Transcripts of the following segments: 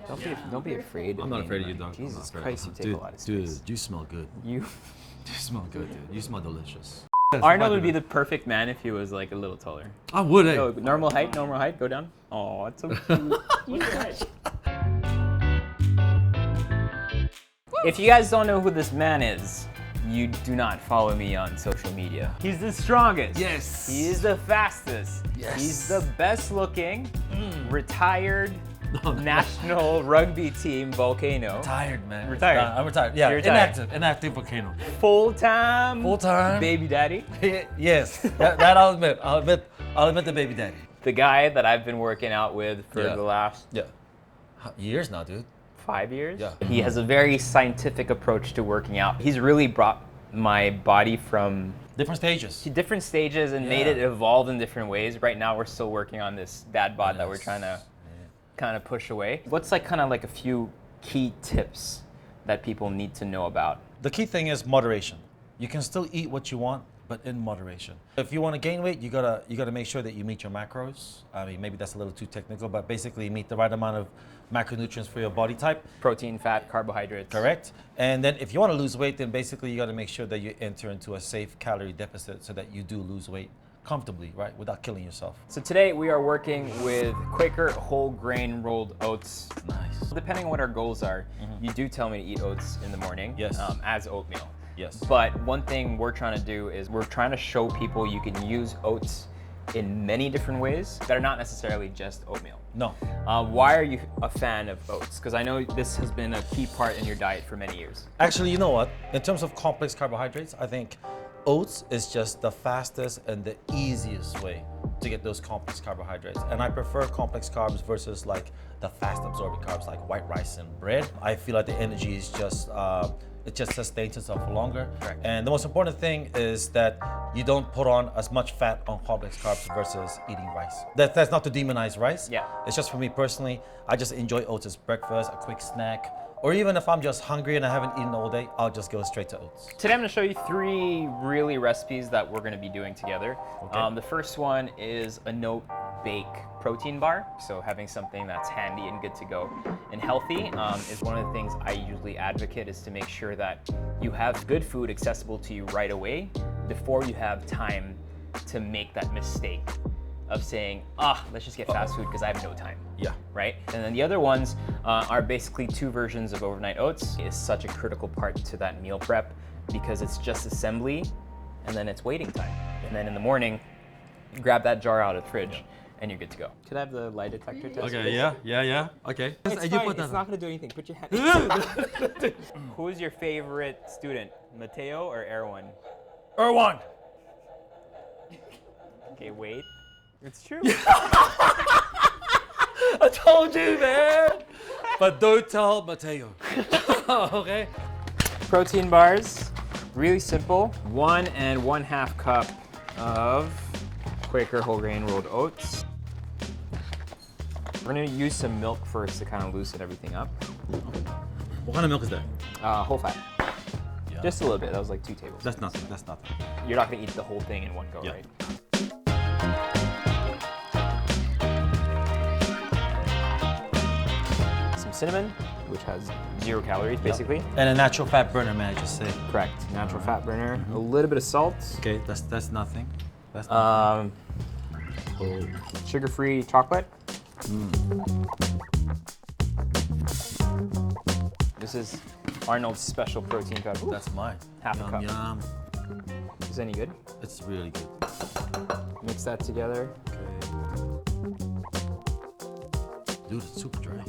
Don't be afraid. I'm not afraid of you, dog. Jesus Christ, you take a lot of space. Dude, you smell good. You smell good, dude. You smell delicious. Arnold would be the perfect man if he was like a little taller. I would, eh? So, normal height, go down. Oh, it's so cute. If you guys don't know who this man is, you do not follow me on social media. He's the strongest. Yes. He is the fastest. Yes. He's the best looking, retired national rugby team volcano. Retired, man. Retired. I'm retired. Yeah, You're retired. inactive volcano. Full-time baby daddy. Yes, that I'll admit. I'll admit the baby daddy. The guy that I've been working out with for the last years now, dude. 5 years. Yeah. He has a very scientific approach to working out. He's really brought my body from different stages and made it evolve in different ways. Right now, we're still working on this dad bod that we're trying to kind of push away. What's like kind of like a few key tips that people need to know about? The key thing is moderation. You can still eat what you want, but in moderation. If you want to gain weight, you gotta make sure that you meet your macros. I mean, maybe that's a little too technical, but basically meet the right amount of macronutrients for your body type. Protein, fat, carbohydrates. Correct. And then if you want to lose weight, then basically you got to make sure that you enter into a safe calorie deficit so that you do lose weight comfortably, right, without killing yourself. So today we are working with Quaker whole grain rolled oats. Nice. Depending on what our goals are, you do tell me to eat oats in the morning. Yes. As oatmeal. Yes. But one thing we're trying to do is we're trying to show people you can use oats in many different ways that are not necessarily just oatmeal. No. Why are you a fan of oats? Because I know this has been a key part in your diet for many years. Actually, you know what? In terms of complex carbohydrates, I think oats is just the fastest and the easiest way to get those complex carbohydrates. And I prefer complex carbs versus like the fast absorbing carbs like white rice and bread. I feel like the energy is just, it just sustains itself for longer. Correct. And the most important thing is that you don't put on as much fat on complex carbs versus eating rice. That's not to demonize rice. Yeah. It's just for me personally, I just enjoy oats as breakfast, a quick snack, or even if I'm just hungry and I haven't eaten all day, I'll just go straight to oats. Today I'm going to show you 3 really recipes that we're going to be doing together. Okay. The first one is a no bake protein bar, so having something that's handy and good to go and healthy is one of the things I usually advocate, is to make sure that you have good food accessible to you right away before you have time to make that mistake of saying, let's just get fast food because I have no time. Yeah. Right? And then the other ones are basically 2 versions of overnight oats. It's such a critical part to that meal prep because it's just assembly and then it's waiting time. And then in the morning, you grab that jar out of the fridge and you're good to go. Could I have the lie detector test? Okay, yeah, okay. It's fine, it's not gonna do anything. Put your hand. Who's your favorite student, Mateo or Erwan? Erwan! Okay, wait. It's true. I told you, man! But don't tell Mateo. Okay? Protein bars, really simple. 1 1/2 cup of Quaker whole grain rolled oats. We're gonna use some milk first to kind of loosen everything up. What kind of milk is that? Whole fat. Yeah. Just a little bit, that was like 2 tablespoons. That's nothing. You're not gonna eat the whole thing in one go, Yeah. right? Some cinnamon, which has 0 calories, basically. And a natural fat burner, man, I just say. Correct, natural fat burner. A little bit of salt. Okay, that's nothing. That's nothing. Sugar-free chocolate. This is Arnold's special protein powder. Ooh, That's mine. half a cup. Yum. Is any good? It's really good. Mix that together. Dude, it's super dry.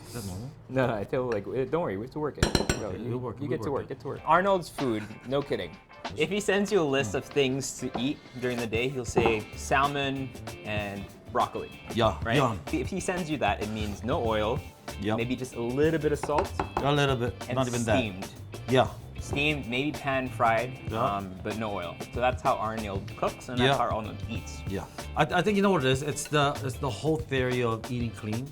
Is that normal? No, I feel like, don't worry, we have to work it. Go, we'll work it, you we'll get to work work, it. get to work. Arnold's food, no kidding. If he sends you a list of things to eat during the day, he'll say salmon and broccoli. Yeah, Right? yum. If he sends you that, it means no oil, Yep. maybe just a little bit of salt, A little bit, and not even steamed. that. Yeah. Steamed, maybe pan fried, Yeah. but no oil. So that's how Arnold cooks, and that's Yeah. how Arnold eats. Yeah, I think you know what it is. It's the whole theory of eating clean,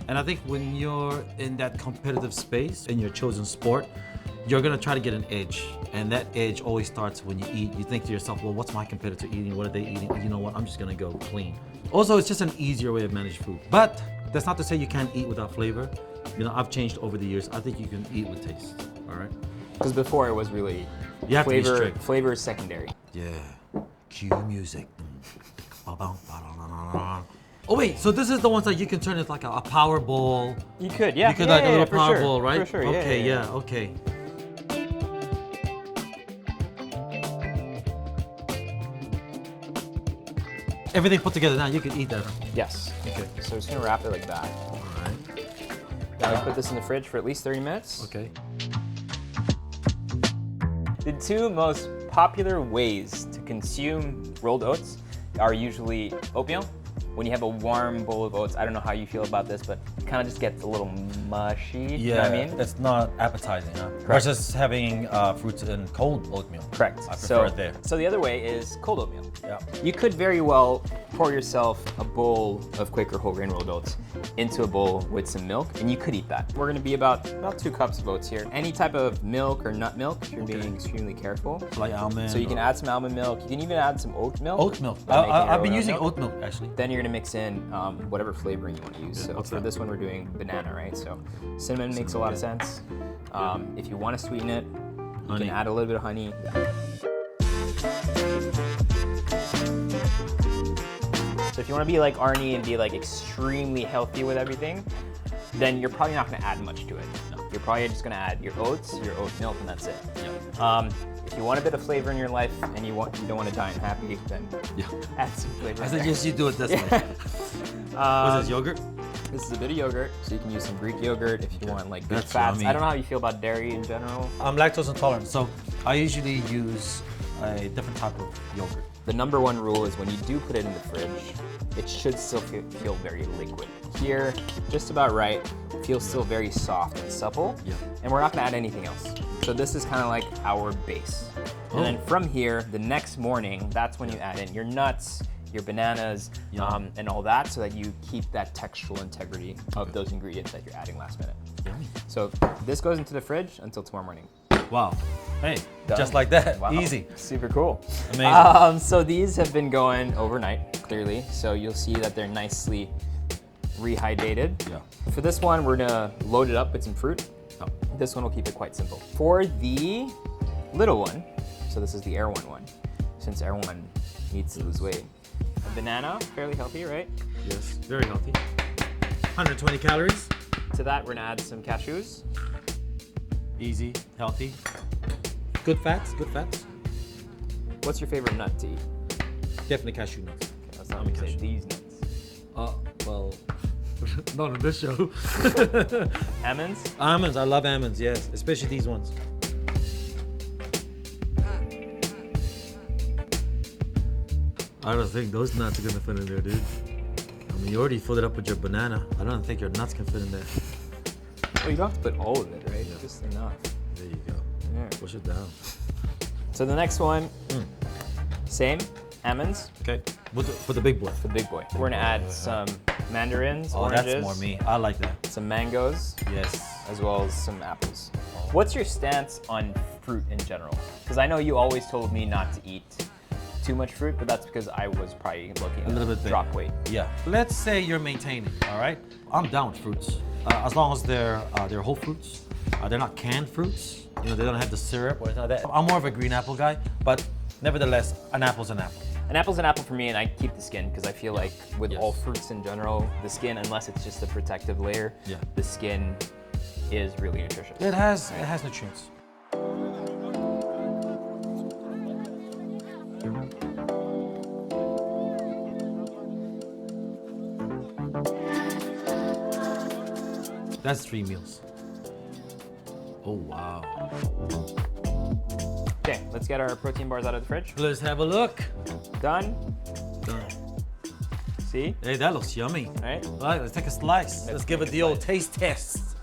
and I think when you're in that competitive space in your chosen sport, you're gonna try to get an edge, and that edge always starts when you eat. You think to yourself, well, what's my competitor eating? What are they eating? You know what? I'm just gonna go clean. Also, it's just an easier way of managing food. But That's not to say you can't eat without flavor. You know, I've changed over the years. I think you can eat with taste. All right. Because before it was really You have to be strict. flavor is secondary. Yeah. Cue music. Oh wait, so this is the ones that you can turn into like a power bowl. You could, yeah. You could like a little for power sure, bowl, right? For sure, Okay, yeah, okay. Everything put together now, you can eat that. Huh? Yes. Okay. So we're just gonna wrap it like that. All right. Now we put this in the fridge for at least 30 minutes. Okay. The two most popular ways to consume rolled oats are usually oatmeal. When you have a warm bowl of oats, I don't know how you feel about this, but it kind of just gets a little mushy. Yeah, You know what I mean? it's not appetizing, huh? Versus having fruits in cold oatmeal. Correct. I prefer it there. So the other way is cold oatmeal. Yeah. You could very well pour yourself a bowl of Quaker whole grain rolled oats into a bowl with some milk, and you could eat that. We're gonna be about 2 cups of oats here. Any type of milk or nut milk, if you're being extremely careful. Like almond. So you can add some almond milk. You can even add some oat milk. Oat milk. by making your I've been own using milk. oat milk actually. Then you're gonna mix in whatever flavoring you want to use. So what's for that? this one, we're doing banana, right? So cinnamon makes a lot of sense. If you want to sweeten it, you Honey. can add a little bit of honey. So if you want to be like Arnie and be like extremely healthy with everything, then you're probably not going to add much to it. You're probably just going to add your oats, your oat milk, and that's it. If you want a bit of flavor in your life and you don't want to die unhappy, then add some flavor. I in there. suggest you do it this way. What's this, yogurt? This is a bit of yogurt, so you can use some Greek yogurt if you want like good That's fats. yummy. I don't know how you feel about dairy in general. I'm lactose intolerant, so I usually use a different type of yogurt. The number one rule is when you do put it in the fridge, it should still feel very liquid. Here, just about right. It feels still very soft and supple, and we're not gonna add anything else. So this is kind of like our base. And then from here, the next morning, that's when you add in your nuts, your bananas, and all that, so that you keep that textural integrity of those ingredients that you're adding last minute. So this goes into the fridge until tomorrow morning. Wow. Hey, Done. just like that. Wow. Easy. Super cool. Amazing. So these have been going overnight, clearly. So you'll see that they're nicely rehydrated. Yeah. For this one, we're gonna load it up with some fruit. This one will keep it quite simple. For the little one, so this is the Erwan one, since Erwan needs to lose weight. A banana, fairly healthy, right? Yes, very healthy. 120 calories. To that, we're gonna add some cashews. Easy, healthy. Good fats, good fats. What's your favorite nut to eat? Definitely cashew nuts. Okay, let's not say these nuts. Well, not on this show. Almonds? Almonds, I love almonds, yes, especially these ones. I don't think those nuts are gonna fit in there, dude. I mean, you already filled it up with your banana. I don't think your nuts can fit in there. Well, you don't have to put all of it, right? Just enough. There you go. Yeah. Push it down. So the next one, same, almonds, Okay, for the big boy. the big boy. We're gonna add some mandarins, oranges, That's more me. I like that. some mangoes, Yes. as well as some apples. What's your stance on fruit in general? Because I know you always told me not to eat too much fruit, but that's because I was probably looking at A little bit big. drop weight. Yeah. Let's say you're maintaining, all right? I'm down with fruits. As long as they're whole fruits. They're not canned fruits. You know, they don't have the syrup or anything like that. I'm more of a green apple guy, but nevertheless, an apple's an apple. An apple's an apple for me, and I keep the skin because I feel like with Yes. all fruits in general, the skin, unless it's just a protective layer, the skin is really nutritious. It has nutrients. That's 3 meals. Oh, wow. Okay, let's get our protein bars out of the fridge. Let's have a look. Done. Done. See? Hey, that looks yummy. All right. All right, let's take a slice. Let's give it the old taste test.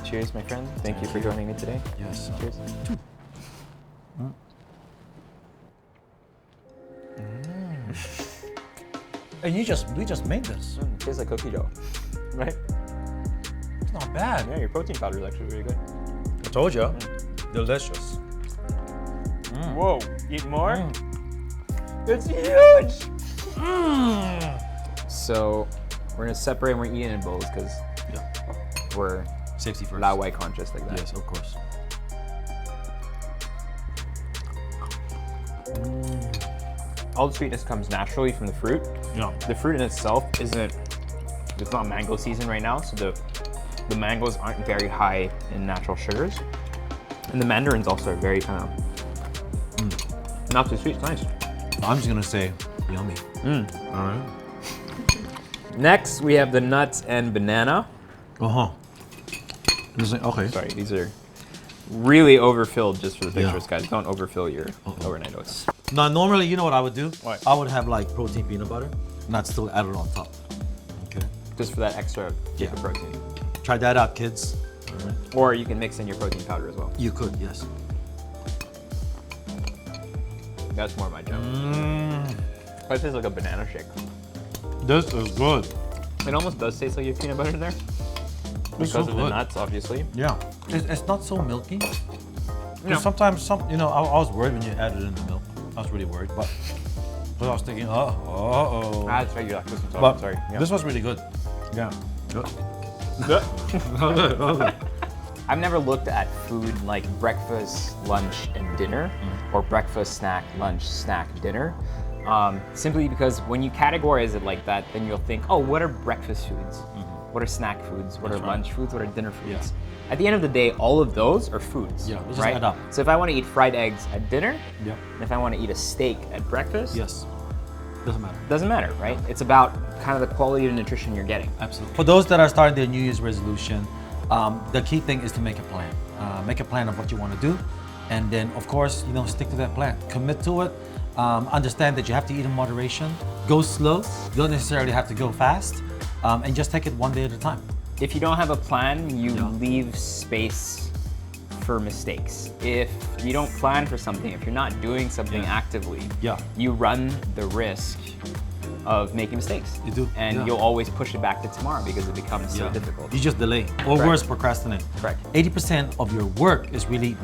Cheers, my friend. Thank you for joining me today. Yes. Cheers. And we just made this. Tastes like cookie dough, right? It's not bad. Yeah, your protein powder is actually really good. I told you. Delicious. Whoa, eat more? It's huge! So we're gonna separate and we're eating in bowls because Yeah. we're Safety first. lao white conscious like that. Yes, of course. All the sweetness comes naturally from the fruit. Yeah. The fruit in itself it's not mango season right now, so the mangoes aren't very high in natural sugars. And the mandarins also are very kind of not too sweet, it's nice. I'm just gonna say, yummy. All right. Next, we have the nuts and banana. Uh-huh. Okay. Sorry, these are really overfilled just for the Yeah. pictures, guys. Don't overfill your overnight oats. Now, normally, you know what I would do? What? I would have like protein peanut butter, and I'd still add it on top. Okay. Just for that extra kick of Yeah. protein. Try that out, kids. All right. Or you can mix in your protein powder as well. You could, yes. That's more my jam. That tastes like a banana shake. This is good. It almost does taste like you have peanut butter in there. Because so of the good. nuts, obviously. Yeah. It's not so milky. No. Sometimes, I was worried when you added in the milk. I was really worried, but I was thinking, uh-oh. That's right, you're lactose But intolerant, sorry. Yeah. this was really good. Yeah. Good. I've never looked at food like breakfast, lunch, and dinner, or breakfast, snack, lunch, snack, dinner. Simply because when you categorize it like that, then you'll think, oh, what are breakfast foods? What are snack foods? What are lunch foods? What are dinner foods? At the end of the day, all of those are foods, Yeah, they just right? add up. So if I want to eat fried eggs at dinner, Yeah. and if I want to eat a steak at breakfast, Yes. Doesn't matter. doesn't matter, right? It's about kind of the quality of nutrition you're getting. Absolutely. For those that are starting their New Year's resolution, the key thing is to make a plan. Make a plan of what you want to do, and then of course, stick to that plan. Commit to it. Understand that you have to eat in moderation. Go slow. You don't necessarily have to go fast, and just take it one day at a time. If you don't have a plan, you Yeah. leave space for mistakes. If you don't plan for something, if you're not doing something Yeah. actively, Yeah. you run the risk of making mistakes. You do, And yeah. you'll always push it back to tomorrow because it becomes so difficult. You just delay, or Correct. worse, procrastinate. Correct. 80% of your work is really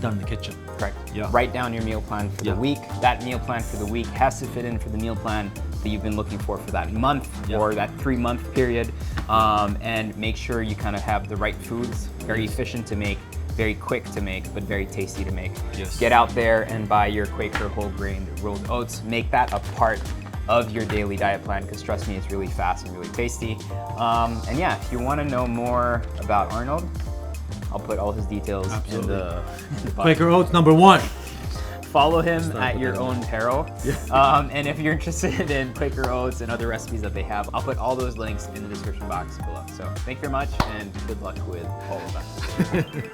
done in the kitchen. Correct. Yeah. Write down your meal plan for Yeah. the week. That meal plan for the week has to fit in for the meal plan that you've been looking for that month Yeah. or that 3-month period. And make sure you kind of have the right foods, very efficient to make, very quick to make, but very tasty to make. Yes. Get out there and buy your Quaker whole grain rolled oats. Make that a part of your daily diet plan, because trust me, it's really fast and really tasty. And yeah, if you want to know more about Arnold, I'll put all his details in the bio. Quaker Oats #1. Follow him at your own peril. And if you're interested in Quaker Oats and other recipes that they have, I'll put all those links in the description box below. So thank you very much, and good luck with all of that.